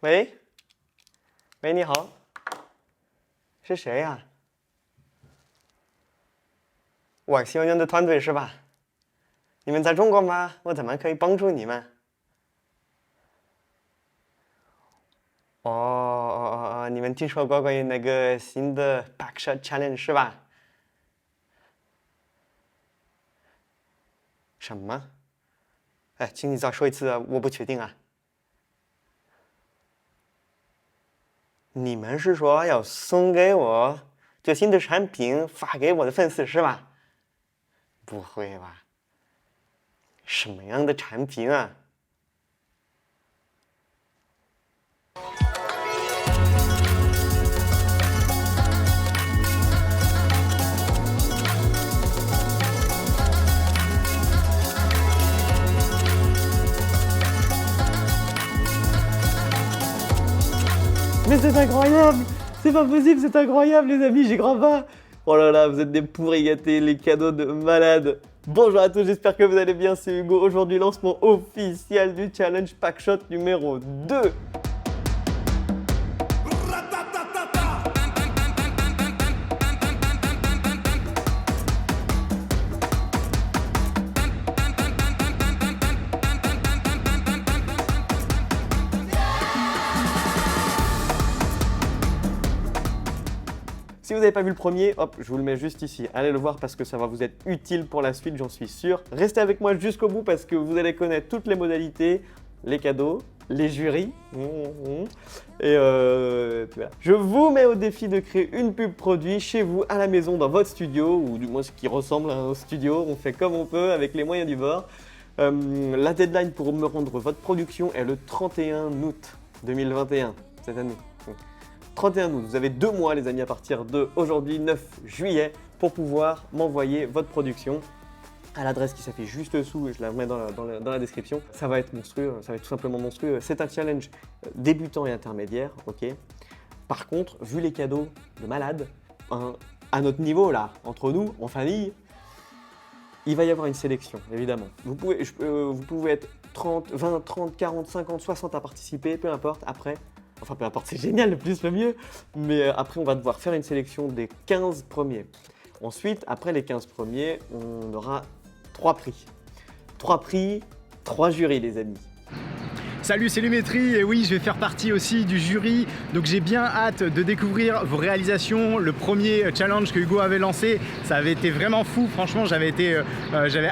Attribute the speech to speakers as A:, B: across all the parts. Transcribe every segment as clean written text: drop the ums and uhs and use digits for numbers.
A: 喂，喂，你好，是谁呀？我是用的团队是吧？你们在中国吗？我怎么可以帮助你们？你们听说过关于那个新的 Backshot Challenge 是吧？什么？哎，请你再说一次，我不确定啊。你们是说要送给我最新的产品发给我的粉丝是吧？不会吧？什么样的产品啊？Mais c'est incroyable! C'est pas possible, c'est incroyable les amis, j'y crois pas! Oh là là, vous êtes des pourris gâtés, les cadeaux de malade! Bonjour à tous, j'espère que vous allez bien, c'est Hugo. Aujourd'hui, lancement officiel du challenge Packshot numéro 2. Si vous n'avez pas vu le premier, hop, je vous le mets juste ici. Allez le voir parce que ça va vous être utile pour la suite, j'en suis sûr. Restez avec moi jusqu'au bout parce que vous allez connaître toutes les modalités, les cadeaux, les jurys. Et puis voilà. Je vous mets au défi de créer une pub produit chez vous, à la maison, dans votre studio, ou du moins ce qui ressemble à un studio. On fait comme on peut avec les moyens du bord. La deadline pour me rendre votre production est le 31 août 2021, cette année. 31 août, vous avez 2 mois les amis à partir de aujourd'hui 9 juillet pour pouvoir m'envoyer votre production à l'adresse qui s'affiche juste dessous et je la mets dans la description. Ça va être monstrueux, ça va être tout simplement monstrueux. C'est un challenge débutant et intermédiaire, ok. Par contre, vu les cadeaux de malade, à notre niveau là, entre nous, en famille, il va y avoir une sélection, évidemment. Vous pouvez être 30, 20, 30, 40, 50, 60 à participer, peu importe, après. Enfin, peu importe, c'est génial, le plus le mieux. Mais après, on va devoir faire une sélection des 15 premiers. Ensuite, après les 15 premiers, on aura 3 prix. 3 prix, 3 jurys, les amis.
B: Salut, c'est Lumétrie et oui, je vais faire partie aussi du jury. Donc j'ai bien hâte de découvrir vos réalisations. Le premier challenge que Hugo avait lancé, ça avait été vraiment fou. Franchement, j'avais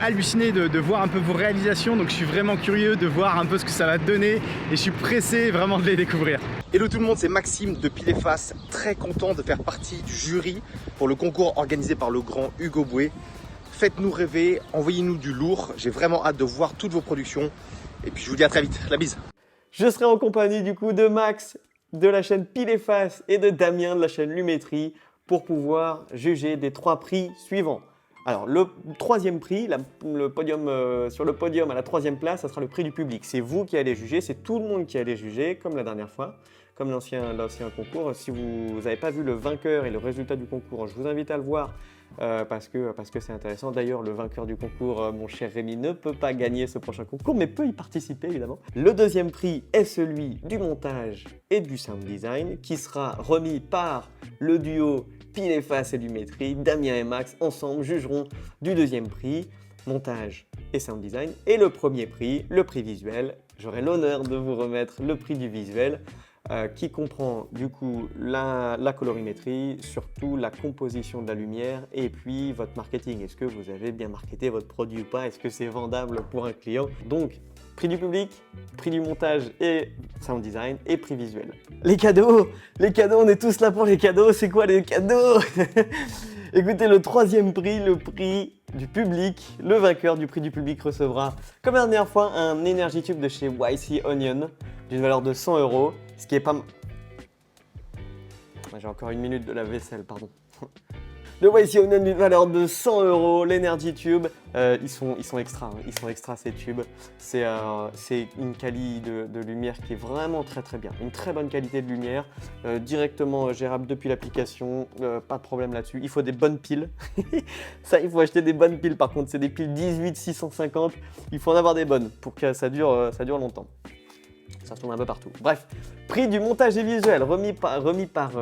B: halluciné de voir un peu vos réalisations. Donc je suis vraiment curieux de voir un peu ce que ça va te donner et je suis pressé vraiment de les découvrir.
C: Hello tout le monde, c'est Maxime de Pile et Face, très content de faire partie du jury pour le concours organisé par le grand Hugo Boué. Faites-nous rêver, envoyez-nous du lourd, j'ai vraiment hâte de voir toutes vos productions. Et puis je vous dis à très vite, la bise.
A: Je serai en compagnie du coup de Max de la chaîne Pile et Face et de Damien de la chaîne Lumétrie pour pouvoir juger des 3 prix suivants. Alors le 3e prix, sur le podium à la 3e place, ça sera le prix du public. C'est vous qui allez juger, c'est tout le monde qui allait juger, comme la dernière fois, comme l'ancien concours. Si vous n'avez pas vu le vainqueur et le résultat du concours, je vous invite à le voir parce que c'est intéressant. D'ailleurs, le vainqueur du concours, mon cher Rémi, ne peut pas gagner ce prochain concours, mais peut y participer évidemment. Le 2e prix est celui du montage et du sound design qui sera remis par le duo Pile et Face et Lumétrie. Damien et Max ensemble jugeront du 2e prix, montage et sound design. Et le 1er prix, le prix visuel. J'aurai l'honneur de vous remettre le prix du visuel qui comprend du coup la colorimétrie, surtout la composition de la lumière et puis votre marketing. Est-ce que vous avez bien marketé votre produit ou pas? Est-ce que c'est vendable pour un client? Donc, prix du public, prix du montage et sound design et prix visuel. Les cadeaux, on est tous là pour les cadeaux. C'est quoi les cadeaux? Écoutez, le 3e prix, le prix du public, le vainqueur du prix du public recevra, comme la dernière fois, un Energy Tube de chez YC Onion d'une valeur de 100 €, ce qui est pas... J'ai encore 1 minute de la vaisselle, pardon. Le YC Onion d'une valeur de 100 €, l'Energy Tube, ils sont extra, hein. Ils sont extra ces tubes. C'est une qualité de lumière qui est vraiment très très bien. Une très bonne qualité de lumière, directement gérable depuis l'application, pas de problème là-dessus. Il faut des bonnes piles. Ça, il faut acheter des bonnes piles par contre, c'est des piles 18-650. Il faut en avoir des bonnes pour que ça dure longtemps. Ça se trouve un peu partout. Bref, prix du montage et visuel remis par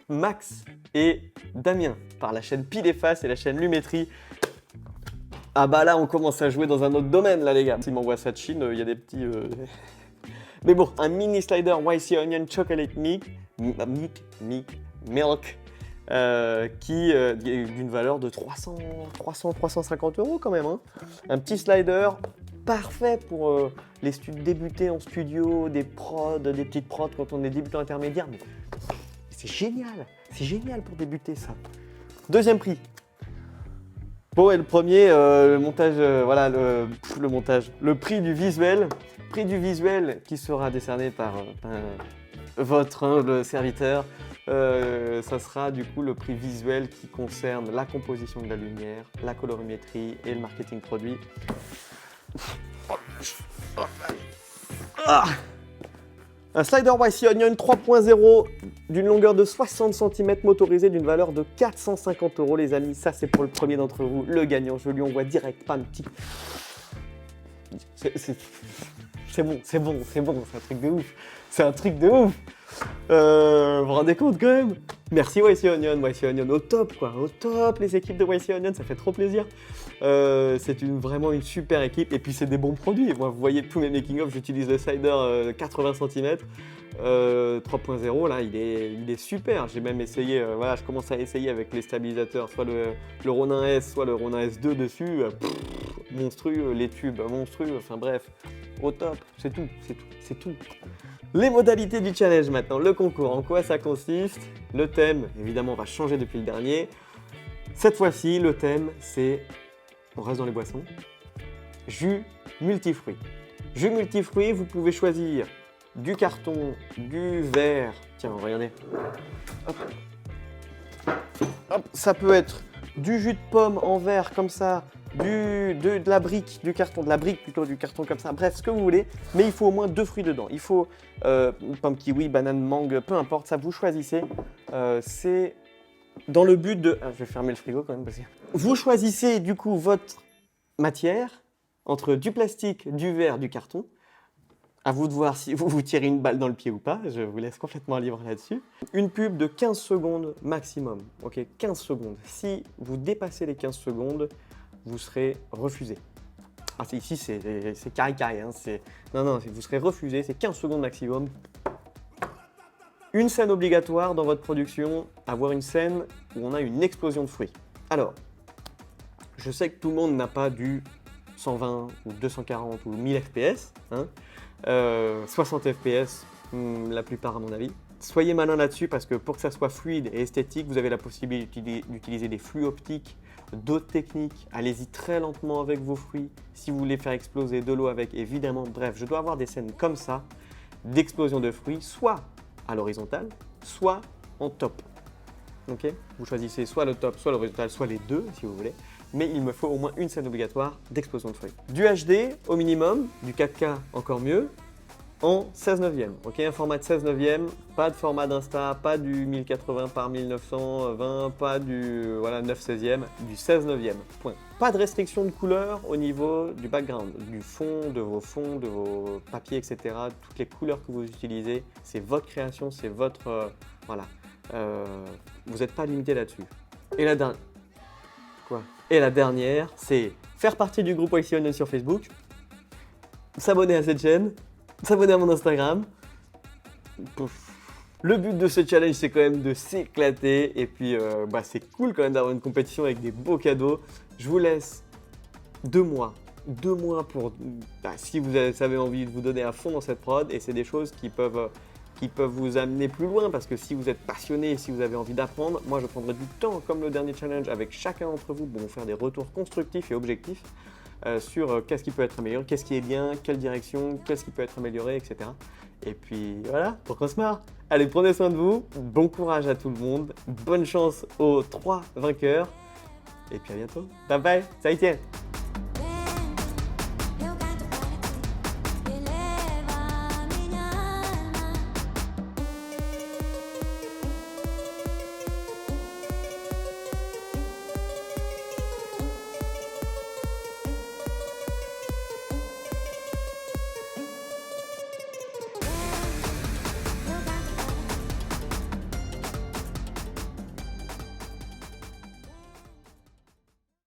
A: Max et Damien par la chaîne Pile et Face et la chaîne Lumétrie. Ah bah là, on commence à jouer dans un autre domaine, là, les gars. S'ils m'envoient ça de Chine, il y a des petits... Mais bon, un mini slider YC Onion Chocolate Milk, qui est d'une valeur de 350 € quand même. Hein. Un petit slider parfait pour les débuter en studio, des petites prods quand on est débutant intermédiaire. Mais c'est génial pour débuter ça. Deuxième prix. Bon, et le premier, le montage, voilà, le montage. Le prix du visuel qui sera décerné par votre humble serviteur. Ça sera du coup le prix visuel qui concerne la composition de la lumière, la colorimétrie et le marketing produit. Un slider YC Onion 3.0 d'une longueur de 60 cm motorisé d'une valeur de 450 € les amis. Ça c'est pour le premier d'entre vous, le gagnant. Je lui envoie direct, pas un petit... C'est bon, c'est un truc de ouf. Vous vous rendez compte quand même? Merci YC Onion, au top quoi, au top les équipes de YC Onion, ça fait trop plaisir. C'est vraiment une super équipe et puis c'est des bons produits. Moi vous voyez tous mes making of, j'utilise le slider 80 cm 3.0 là, il est super. J'ai même essayé, voilà, je commence à essayer avec les stabilisateurs, soit le Ronin S, soit le Ronin S2 dessus. Monstrueux, les tubes monstrueux, enfin bref, au top, c'est tout. Les modalités du challenge maintenant, le concours, en quoi ça consiste? Le thème, évidemment, va changer depuis le dernier. Cette fois-ci, le thème, c'est, on reste dans les boissons, jus multifruits. Jus multifruits, vous pouvez choisir du carton, du verre, tiens, regardez, hop, ça peut être du jus de pomme en verre comme ça, de la brique, du carton comme ça, bref, ce que vous voulez, mais il faut au moins 2 fruits dedans. Il faut pomme kiwi, banane, mangue, peu importe, ça vous choisissez. C'est dans le but de... Ah, je vais fermer le frigo quand même parce que... Vous choisissez du coup votre matière entre du plastique, du verre, du carton. À vous de voir si vous vous tirez une balle dans le pied ou pas, je vous laisse complètement libre là-dessus. Une pub de 15 secondes maximum, ok, 15 secondes. Si vous dépassez les 15 secondes, vous serez refusé. Ah, ici, c'est carré, hein, non, vous serez refusé, c'est 15 secondes maximum. Une scène obligatoire dans votre production, avoir une scène où on a une explosion de fruits. Alors, je sais que tout le monde n'a pas du 120 ou 240 ou 1000 FPS, hein, 60 FPS la plupart à mon avis. Soyez malin là-dessus parce que pour que ça soit fluide et esthétique, vous avez la possibilité d'utiliser des flux optiques, d'autres techniques. Allez-y très lentement avec vos fruits si vous voulez faire exploser de l'eau avec, évidemment. Bref, je dois avoir des scènes comme ça d'explosion de fruits, soit à l'horizontale, soit en top. Ok, vous choisissez soit le top, soit l'horizontal, soit les deux si vous voulez. Mais il me faut au moins une scène obligatoire d'explosion de fruits. Du HD au minimum, du 4K encore mieux, en 16/9. Ok, un format de 16/9, pas de format d'Insta, pas du 1080 par 1920, pas du 9/16, du 16/9. Point. Pas de restriction de couleur au niveau du background, du fond, de vos papiers, etc. Toutes les couleurs que vous utilisez, c'est votre création, c'est votre... vous n'êtes pas limité là-dessus. Et la dernière... Quoi? Et la dernière, c'est faire partie du groupe YC Onion sur Facebook, s'abonner à cette chaîne, s'abonner à mon Instagram. Pouf. Le but de ce challenge, c'est quand même de s'éclater. Et puis, c'est cool quand même d'avoir une compétition avec des beaux cadeaux. Je vous laisse 2 mois. 2 mois pour, si vous avez envie de vous donner à fond dans cette prod. Et c'est des choses qui peuvent vous amener plus loin. Parce que si vous êtes passionné et si vous avez envie d'apprendre, moi, je prendrai du temps, comme le dernier challenge, avec chacun d'entre vous pour vous faire des retours constructifs et objectifs. Sur qu'est-ce qui peut être amélioré, qu'est-ce qui est bien, quelle direction, qu'est-ce qui peut être amélioré, etc. Et puis voilà, pour qu'on se marre. Allez, prenez soin de vous, bon courage à tout le monde, bonne chance aux 3 vainqueurs, et puis à bientôt. Bye bye, ça y tient.